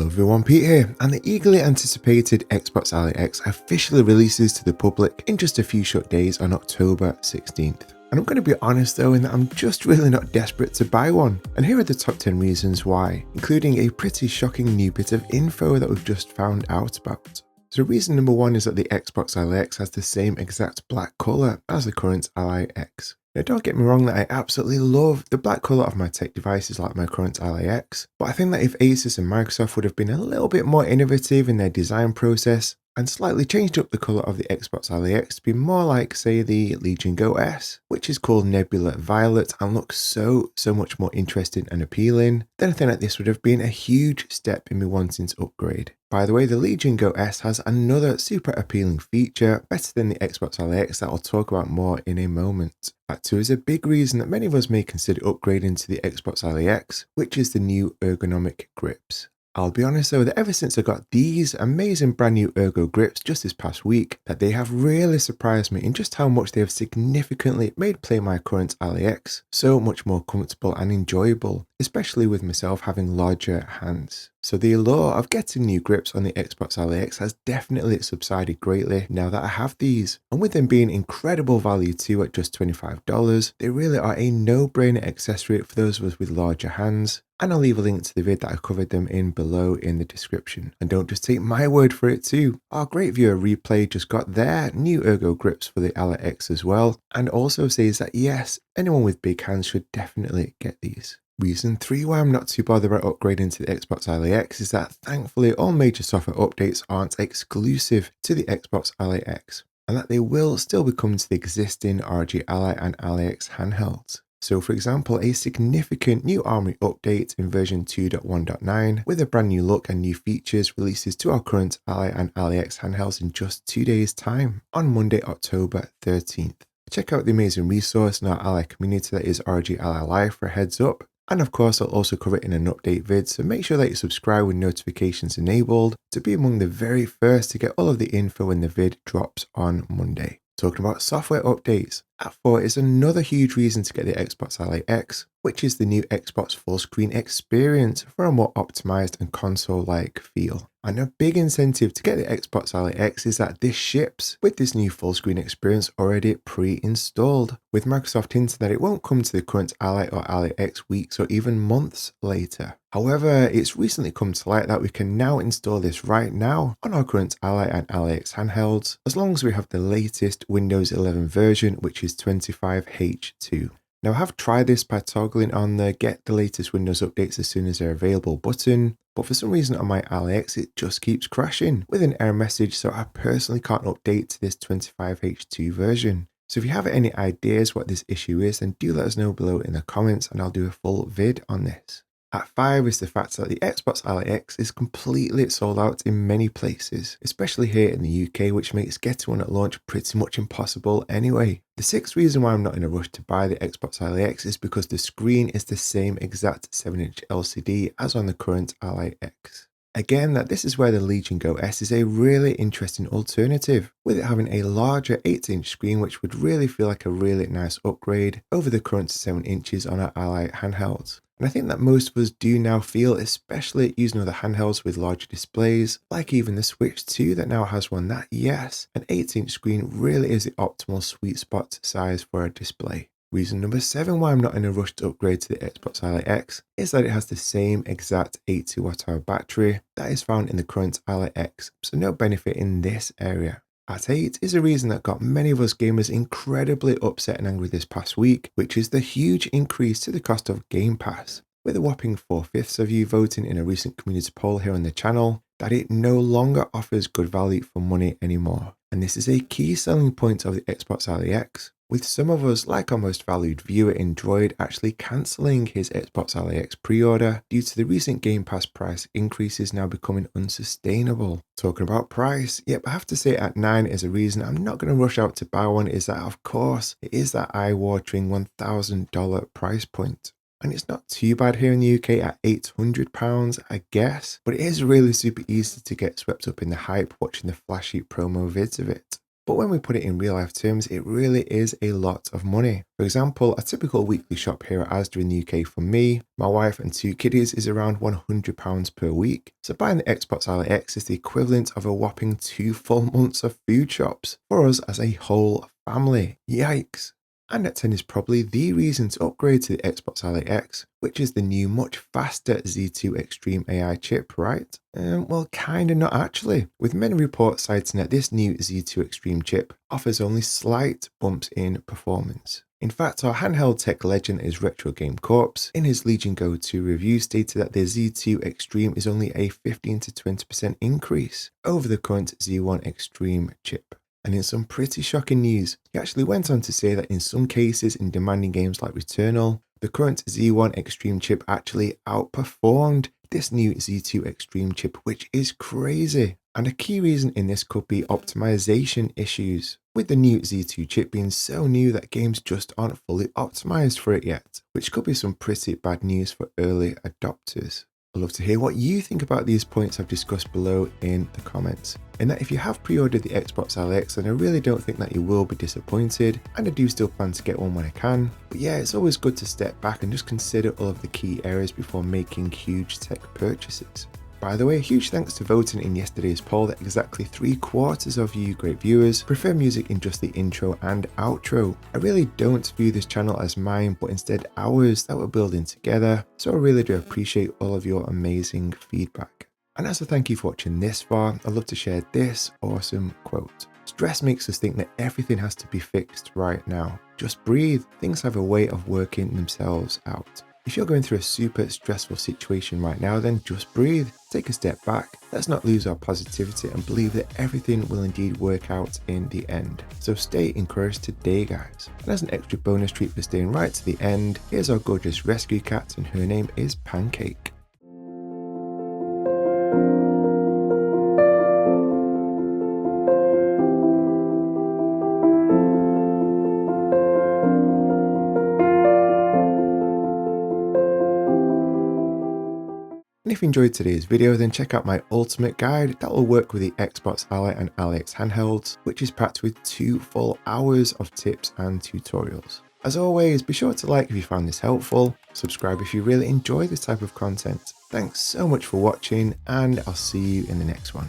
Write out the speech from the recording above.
Hello everyone, Pete here, and the eagerly anticipated Xbox Ally X officially releases to the public in just a few short days on October 16th. And I'm going to be honest though in that I'm just really not desperate to buy one, and here are the top 10 reasons why, including a pretty shocking new bit of info that we've just found out about. So reason number one is that the Xbox Ally X has the same exact black colour as the current Ally X. Now don't get me wrong that I absolutely love the black colour of my tech devices like my current Ally X, but I think that if Asus and Microsoft would have been a little bit more innovative in their design process and slightly changed up the colour of the Xbox Ally X to be more like, say, the Legion Go S, which is called Nebula Violet and looks so much more interesting and appealing, then I think that this would have been a huge step in me wanting to upgrade. By the way, the Legion Go S has another super appealing feature, better than the Xbox Ally X, that I'll talk about more in a moment. That too is a big reason that many of us may consider upgrading to the Xbox Ally X, which is the new ergonomic grips. I'll be honest though that ever since I got these amazing brand new Ergo grips just this past week, that they have really surprised me in just how much they have significantly made playing my current Ally X so much more comfortable and enjoyable, especially with myself having larger hands. So the allure of getting new grips on the Xbox Ally X has definitely subsided greatly now that I have these, and with them being incredible value too at just $25, they really are a no-brainer accessory for those of us with larger hands. And I'll leave a link to the vid that I covered them in below in the description. And don't just take my word for it too. Our great viewer Replay just got their new Ergo grips for the Ally X as well, and also says that yes, anyone with big hands should definitely get these. Reason 3 why I'm not too bothered about upgrading to the Xbox Ally X is that thankfully all major software updates aren't exclusive to the Xbox Ally X, and that they will still be coming to the existing ROG Ally and Ally X handhelds. So for example, a significant new Armory update in version 2.1.9 with a brand new look and new features releases to our current Ally and Ally X handhelds in just 2 days time on Monday, October 13th. Check out the amazing resource in our Ally community that is ROG Ally Live for a heads up. And of course, I'll also cover it in an update vid, so make sure that you subscribe with notifications enabled to be among the very first to get all of the info when the vid drops on Monday. Talking about software updates, at 4 is another huge reason to get the Xbox Ally X, which is the new Xbox full screen experience for a more optimized and console-like feel. And a big incentive to get the Xbox Ally X is that this ships with this new full screen experience already pre-installed, with Microsoft hinting that it won't come to the current Ally or Ally X weeks or even months later. However, it's recently come to light that we can now install this right now on our current Ally and Ally X handhelds, as long as we have the latest Windows 11 version, which is 25H2. Now I have tried this by toggling on the get the latest Windows updates as soon as they're available button, but for some reason on my Ally X it just keeps crashing with an error message, so I personally can't update to this 25H2 version. So if you have any ideas what this issue is, then do let us know below in the comments and I'll do a full vid on this. At 5 is the fact that the Xbox Ally X is completely sold out in many places, especially here in the UK, which makes getting one at launch pretty much impossible anyway. The 6th reason why I'm not in a rush to buy the Xbox Ally X is because the screen is the same exact 7-inch LCD as on the current Ally X. Again, that this is where the Legion Go S is a really interesting alternative, with it having a larger 8-inch screen which would really feel like a really nice upgrade over the current 7 inches on our Ally handhelds. And I think that most of us do now feel, especially using other handhelds with larger displays, like even the Switch 2 that now has one, that yes, an 8-inch screen really is the optimal sweet spot size for a display. Reason number 7 why I'm not in a rush to upgrade to the Xbox Ally X is that it has the same exact 80 Wh battery that is found in the current Ally X, so no benefit in this area. At 8 is a reason that got many of us gamers incredibly upset and angry this past week, which is the huge increase to the cost of Game Pass, with a whopping 4/5 of you voting in a recent community poll here on the channel that it no longer offers good value for money anymore. And this is a key selling point of the Xbox Ally X, with some of us, like our most valued viewer in Droid, actually cancelling his Xbox Ally X pre-order due to the recent Game Pass price increases now becoming unsustainable. Talking about price, yep, I have to say at 9 is a reason I'm not going to rush out to buy one, is that of course it is that eye-watering $1,000 price point. And it's not too bad here in the UK at £800, I guess, but it is really super easy to get swept up in the hype watching the flashy promo vids of it. But when we put it in real life terms, it really is a lot of money. For example, a typical weekly shop here at Asda in the UK for me, my wife and 2 kiddies is around £100 per week. So buying the Xbox Ally X is the equivalent of a whopping 2 full months of food shops for us as a whole family. Yikes. And that 10 is probably the reason to upgrade to the Xbox Ally X, which is the new much faster Z2 Extreme AI chip, right? Well, kinda not actually, with many reports citing that this new Z2 Extreme chip offers only slight bumps in performance. In fact, our handheld tech legend is Retro Game Corps, in his Legion Go 2 review stated that the Z2 Extreme is only a 15 to 20% increase over the current Z1 Extreme chip. And in some pretty shocking news, he actually went on to say that in some cases in demanding games like Returnal, the current Z1 Extreme chip actually outperformed this new Z2 Extreme chip, which is crazy. And a key reason in this could be optimization issues, with the new Z2 chip being so new that games just aren't fully optimized for it yet, which could be some pretty bad news for early adopters. I'd love to hear what you think about these points I've discussed below in the comments. And that if you have pre-ordered the Xbox Ally X, then I really don't think that you will be disappointed, and I do still plan to get one when I can. But yeah, it's always good to step back and just consider all of the key areas before making huge tech purchases. By the way, huge thanks to voting in yesterday's poll that exactly 3/4 of you great viewers prefer music in just the intro and outro. I really don't view this channel as mine, but instead ours that we're building together, so I really do appreciate all of your amazing feedback. And as a thank you for watching this far, I'd love to share this awesome quote. Stress makes us think that everything has to be fixed right now. Just breathe, things have a way of working themselves out. If you're going through a super stressful situation right now, then just breathe, take a step back. Let's not lose our positivity and believe that everything will indeed work out in the end. So stay encouraged today, guys. And as an extra bonus treat for staying right to the end, here's our gorgeous rescue cat, and her name is Pancake. And if you enjoyed today's video, then check out my ultimate guide that will work with the Xbox Ally and Ally X handhelds, which is packed with 2 full hours of tips and tutorials. As always, be sure to like if you found this helpful, subscribe if you really enjoy this type of content. Thanks so much for watching, and I'll see you in the next one.